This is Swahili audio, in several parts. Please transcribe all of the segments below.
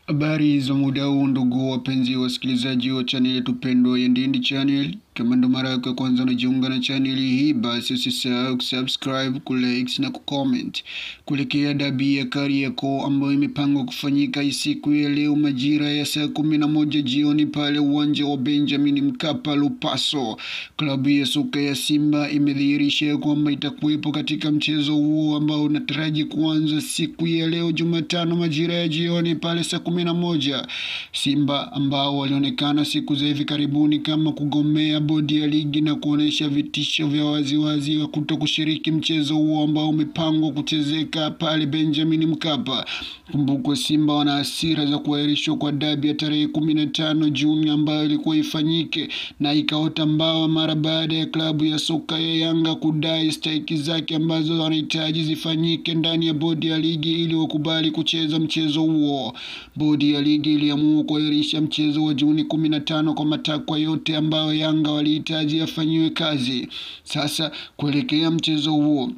Habari za muda huu ndugu wapenzi wasikilizaji wa channel yetu pendwa ya Ndindi Channel. Kama ndo mara yako ya kwanza unajiunga na channel hii, basi usisahau kusubscribe, kulike na kucomment kuelekea dabi ya Kariakoo ambayo imepangwa kufanyika siku ya leo majira ya saa 11 jioni pale uwanja wa Benjamin Mkapa Lupaso. Klabu ya soka ya Simba imedhihirisha kwamba itakuwepo katika mchezo huo ambao unataraji kuanza siku ya leo Jumatano majira ya jioni pale saa 11. Simba ambao walionekana siku za hivi karibuni kama kugomea bodi ya ligi na kuonesha vitisho vya waziwazi wa kutokushiriki mchezo huo ambao umepangwa kuchezeka pale Benjamin Mkapa. Kumbukwe Simba wana hasira za kuahirishwa kwa dabi ya tarehe 15 Juni ambayo ilikuwa ifanyike na ikaota mbawa mara baada ya klabu ya soka ya Yanga kudai stahiki zake ambazo wanahitaji zifanyike ndani ya bodi ya ligi ili wakubali kucheza mchezo huo. Bodi ya ligi iliamua kuahirisha mchezo wa Juni 15 kwa matakwa yote ambayo Yanga walihitaji yafanyiwe kazi. Sasa kuelekea mchezo huo,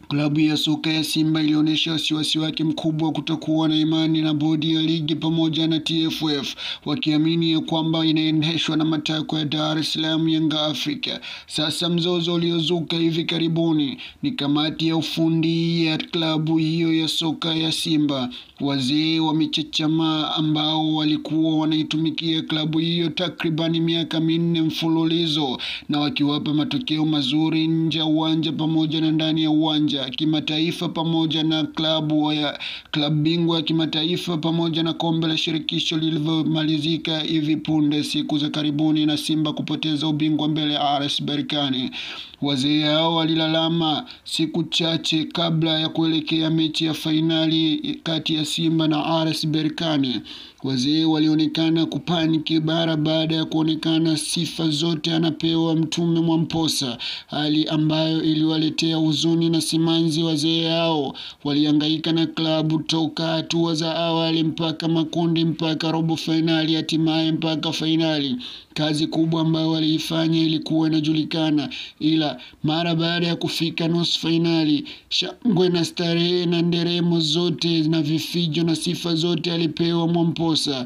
klabu ya soka ya Simba ilionyesha wasiwasi wake mkubwa kutokuwa na imani na bodi ya ligi pamoja na TFF, wakiamini kwamba inaendeshwa na matakwa ya Dar es Salaam Young Africa. Sasa mzozo uliozuka hivi karibuni ni kamati ya ufundi ya klabu hiyo ya soka ya Simba. Wazee wamechachama ambao walikuwa wanaitumikia klabu hiyo takribani miaka 4 mfululizo na wakiwapa matokeo mazuri nje ya uwanja pamoja na ndani ya uwanja, kimataifa pamoja na klabu bingwa kimataifa pamoja na kombe la shirikisho lilivyomalizika hivi punde siku za karibuni na Simba kupoteza ubingwa mbele ya RS Berkane. Wazee hao walilalama siku chache kabla ya kuelekea mechi ya fainali kati ya Simba na RS Berkane. Wazee walionekana kupaniki baada ya kuonekana sifa zote anapewa Mtume Mwamposa, hali ambayo iliwaletea huzuni na simanzi. Wazee hao walihangaika na klabu toka hatua za awali mpaka makundi mpaka robo finali hatimaye mpaka finali. Kazi kubwa ambayo waliifanya ilikuwa inajulikana, ila mara baada ya kufika nusu finali, shangwe na starehe na nderemo zote na vifijo na sifa zote alipewa Mwamposa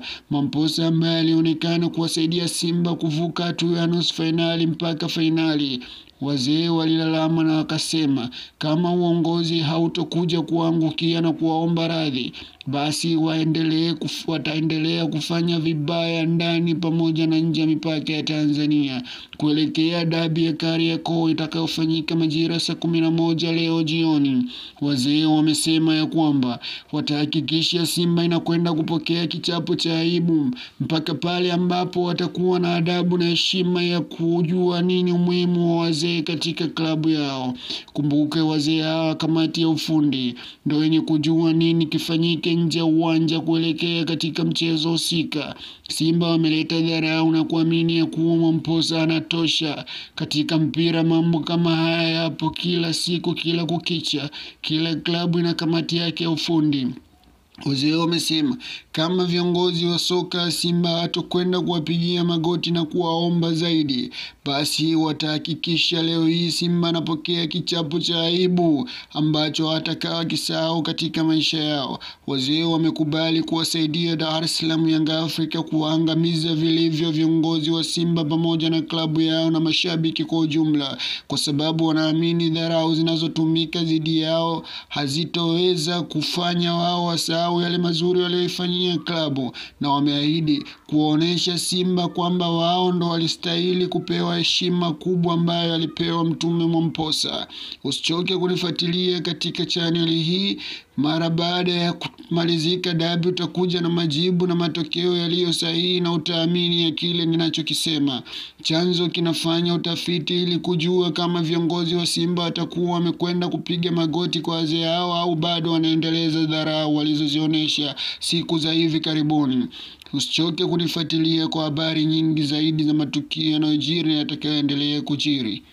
ambaye alionekana kuwasaidia Simba kuvuka hatua ya nusu finali mpaka finali. Wazee walilalama na wakasema kama uongozi hautokuja kuangukia na kuwaomba radhi, basi wataendelea kufanya vibaya ndani pamoja na nje ya mipaka ya Tanzania. Kuelekea dabi ya Kariakoo itakayofanyika majira saa 11 leo jioni, wazee wamesema ya kwamba watahakikisha Simba inakwenda kupokea kichapo cha aibu mpaka pale ambapo watakuwa na adabu na heshima ya kujua nini umuhimu wa wazee katika klabu yao. Kumbuke wazee hawa kamati ya ufundi ndio wenye kujua nini kifanyike nje ya uwanja kuelekea katika mchezo husika. Simba wameleta dharau na kuamini ya kuwa Mwamposa anatosha. Katika mpira mambo kama haya yapo kila siku, kila kukicha. Kila klabu ina kamati yake ya ufundi. Wazee wamesema kama viongozi wa soka Simba hatakwenda kuwapigia magoti na kuwaomba zaidi, basi watahakikisha leo hii Simba anapokea kichapo cha aibu ambacho hatakaa kisahau katika maisha yao. Wazee wamekubali kuwasaidia Dar es Salaam Young Africa kuangamiza vilivyo viongozi wa Simba pamoja na klabu yao na mashabiki kwa ujumla, kwa sababu wanaamini dharau zinazotumika dhidi yao hazitoweza kufanya wao wasahau yale mazuri walioifanyia klabu, na wameahidi kuonesha Simba kwamba wao ndo walistahili kupewa heshima kubwa ambayo alipewa Mtume Mwamposa. Usichoke kunifuatilia katika channel hii. Mara baada ya kumalizika dabi utakuja na majibu na matokeo yaliyo sahihi na utaamini ya kile ninachokisema. Chanzo kinafanya utafiti ili kujua kama viongozi wa Simba watakuwa wamekwenda kupiga magoti kwa wazee hao au bado wanaendeleza dharau walizozionesha siku za hivi karibuni. Usichoke kunifuatilia kwa habari nyingi zaidi za matukio yanayojiri na yatakayoendelea kujiri.